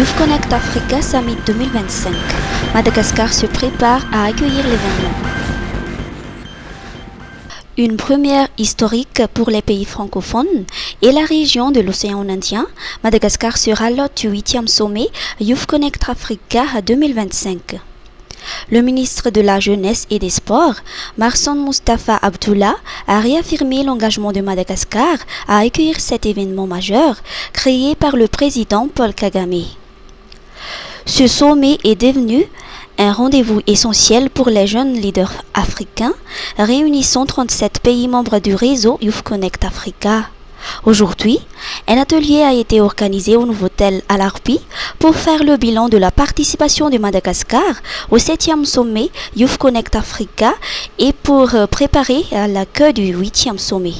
Youth Connect Africa Summit 2025. Madagascar se prépare à accueillir l'événement. Une première historique pour les pays francophones et la région de l'océan Indien, Madagascar sera l'hôte du 8e sommet Youth Connect Africa 2025. Le ministre de la Jeunesse et des Sports, Marsan Mustafa Abdullah, a réaffirmé l'engagement de Madagascar à accueillir cet événement majeur créé par le président Paul Kagame. Ce sommet est devenu un rendez-vous essentiel pour les jeunes leaders africains, réunissant 37 pays membres du réseau Youth Connect Africa. Aujourd'hui, un atelier a été organisé au Nouveau-Hôtel à l'Arpi pour faire le bilan de la participation de Madagascar au 7e sommet Youth Connect Africa et pour préparer l'accueil du 8e sommet.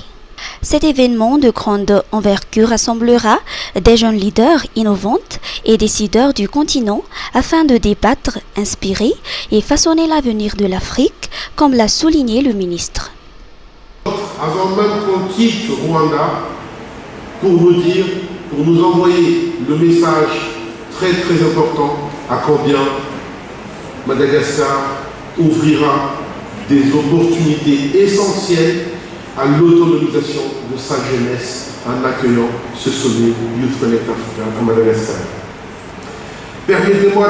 Cet événement de grande envergure rassemblera des jeunes leaders innovantes et décideurs du continent afin de débattre, inspirer et façonner l'avenir de l'Afrique, comme l'a souligné le ministre. Avant même qu'on quitte Rwanda, pour nous envoyer le message très très important à combien Madagascar ouvrira des opportunités essentielles à l'autonomisation de sa jeunesse en accueillant ce sommet Youth Connect Africa à Madagascar. Permettez-moi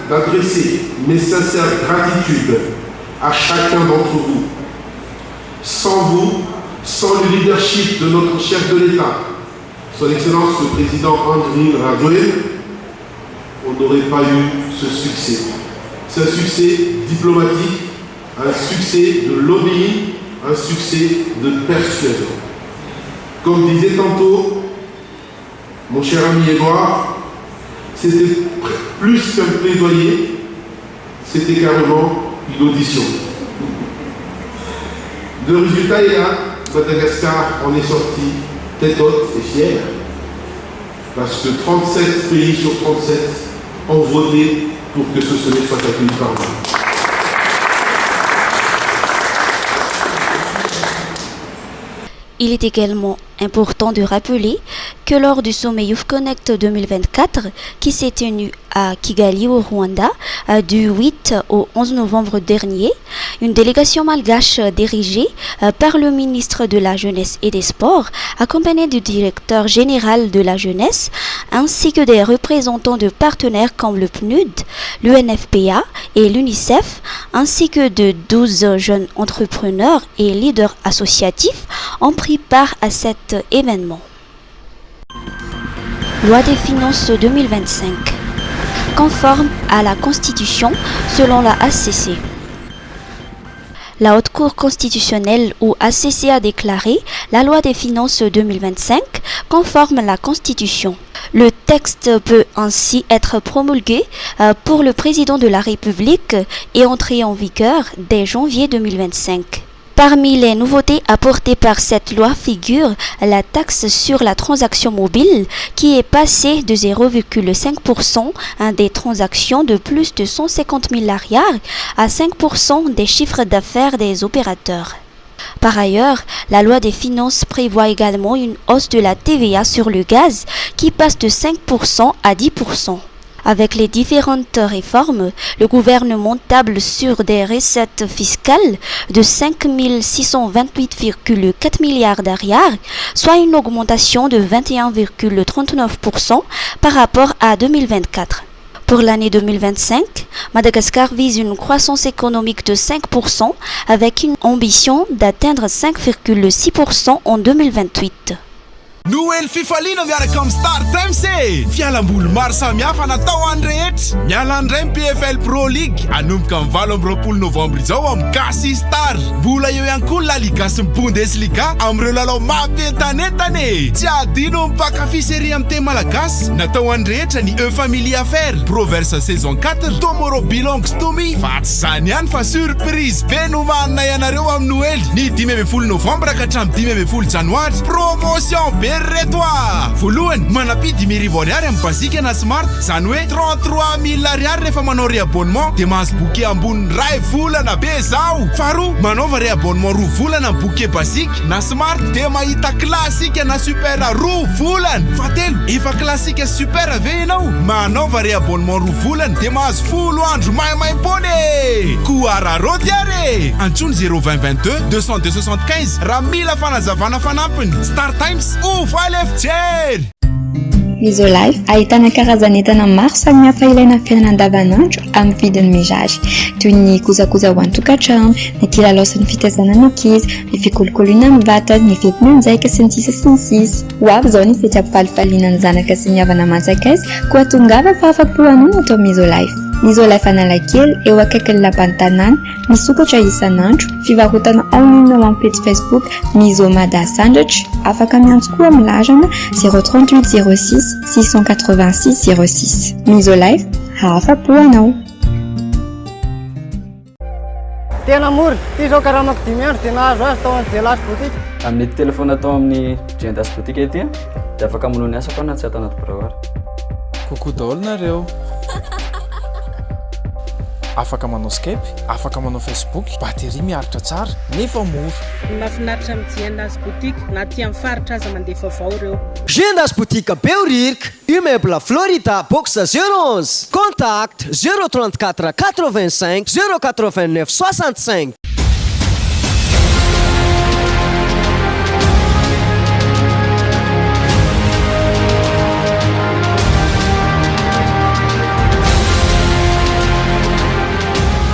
d'adresser mes sincères gratitudes à chacun d'entre vous. Sans vous, sans le leadership de notre chef de l'État, Son Excellence le Président Andry Rajoelina, on n'aurait pas eu ce succès. C'est un succès diplomatique, un succès de lobbying, un succès de persuasion. Comme disait tantôt mon cher ami Édouard, c'était plus qu'un plaidoyer, c'était carrément une audition. Le résultat est là, Madagascar en est sorti tête haute et fier, parce que 37 pays sur 37 ont voté pour que ce sommet soit accueilli par nous. Il est également important de rappeler que lors du sommet Youth Connect 2024 qui s'est tenu à Kigali au Rwanda du 8 au 11 novembre dernier, une délégation malgache dirigée par le ministre de la Jeunesse et des Sports, accompagnée du directeur général de la Jeunesse, ainsi que des représentants de partenaires comme le PNUD, l'UNFPA et l'UNICEF, ainsi que de 12 jeunes entrepreneurs et leaders associatifs, ont pris part à cet événement. Loi des finances 2025. Conforme à la Constitution selon la ACC. La Haute Cour constitutionnelle ou ACC a déclaré la loi des finances 2025 conforme à la Constitution. Le texte peut ainsi être promulgué pour le président de la République et entrer en vigueur dès janvier 2025. Parmi les nouveautés apportées par cette loi figure la taxe sur la transaction mobile qui est passée de 0,5% des transactions de plus de 150 milliards à 5% des chiffres d'affaires des opérateurs. Par ailleurs, la loi des finances prévoit également une hausse de la TVA sur le gaz qui passe de 5% à 10%. Avec les différentes réformes, le gouvernement table sur des recettes fiscales de 5 628,4 milliards d'ariars, soit une augmentation de 21,39% par rapport à 2024. Pour l'année 2025, Madagascar vise une croissance économique de 5% avec une ambition d'atteindre 5,6% en 2028. Noël fifaliana miaraka amin'ny Star Times e fialamboly maro samihafa natao any rehetra miala andray PFL Pro League anomboka amin'ny 20 novambra izao amin'ny Gasy Star mbola eo ihany koa La Liga sy ny Bundesliga amin'ireo lalao mampientanentana e tsy adino mpakafy série amin'ny teny malagasy natao any rehetra ny Family Affaires Proverse saison 4 Tomorrow Belongs to Me fa tsy zany ihany fa surprise be no manana ianareo amin'ny Noël ny 10 novambra ka hatramin'ny 10 janoary promotion be Ereto voalohany manapity $1000 amin'ny Basique na Smart, zany hoe 33 000 ariary rehefa manao réabonnement dia mahazo bouquet ambony ray volana be zao. Faharoa, manaova réabonnement 2 volana amin'ny bouquet Basique na Smart dia mahita classique na super 2 volana. Fahatelo, efa classique super ve ianao? Manaova réabonnement 2 volana dia mahazo 10 andro maimaimpony. Koararody are antsony 02022 202 raha mila fanazavana fanampiny. Star Times ovalefjery. Misolife ahitana karazan'entana maro samihafa ilaina amin'ny fiainana andavanandro amin'ny vidiny mirary, toy ny kojakoja ho an-tokantrano, ny kilalao sy ny fitaizana ny ankizy, ny fikolokoloana amin'ny vatana, ny fetim-monjaika sy ny sisa sy ny sisa. Ho avy izao ny fety ampifalifaliana ny zanaka sy ny havana aman-tsakaizy koa tongava fahafa-po anao atao Misolife. Misolife Analakely eo akaikin'ny lapan'ny tanàna, misokatra isan'andro, fivarotana en ligne amin'ny page Facebook Misomada Sandwich, afaka miantso koa amin'ny larana 038 06 686 06. Misolife, hafa-po anao. Tena mora, ty zao karamako 5 andro dia nahazo azy tao amin'ny Jelas Boutique. Amin'ny telefona atao amin'ny Jendas Boutique ety dia afaka manao ny asa fa na tsy atao anaty biraoara. Kokoa daholo nareo. Afaka manao Skype, afaka manao Facebook, batery miaritra tsara nefa mora. Mahafinaritra amin'ny Jendas Boutique na aty amin'ny faritra aza mandefa vaovao reo. Jendas Boutique Beoririka, immeuble Florida, box 011, contact 034 85 089 65.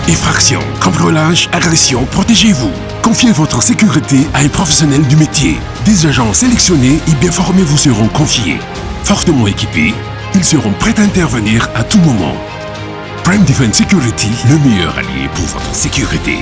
Effraction, cambriolage, agression, protégez-vous. Confiez votre sécurité à un professionnel du métier. Des agents sélectionnés et bien formés vous seront confiés. Fortement équipés, ils seront prêts à intervenir à tout moment. Prime Defense Security, le meilleur allié pour votre sécurité.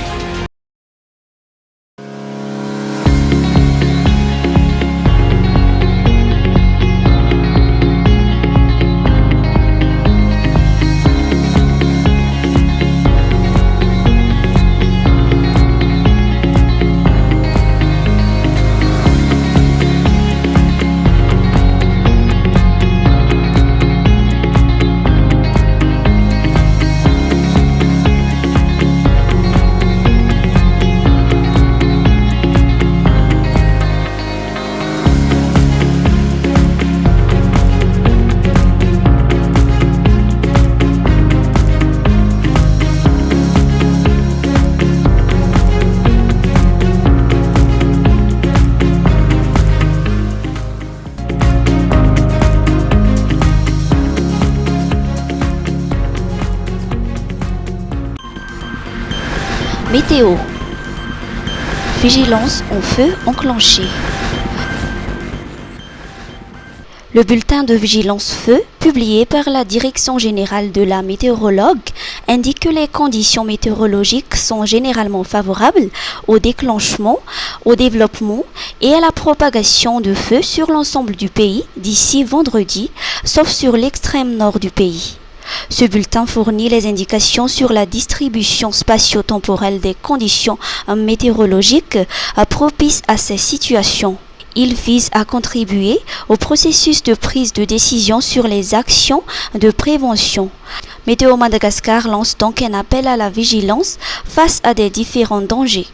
Météo. Vigilance en feu enclenchée. Le bulletin de vigilance feu, publié par la Direction générale de la météorologue, indique que les conditions météorologiques sont généralement favorables au déclenchement, au développement et à la propagation de feux sur l'ensemble du pays d'ici vendredi, sauf sur l'extrême nord du pays. Ce bulletin fournit les indications sur la distribution spatio-temporelle des conditions météorologiques propices à ces situations. Il vise à contribuer au processus de prise de décision sur les actions de prévention. Météo Madagascar lance donc un appel à la vigilance face à des différents dangers.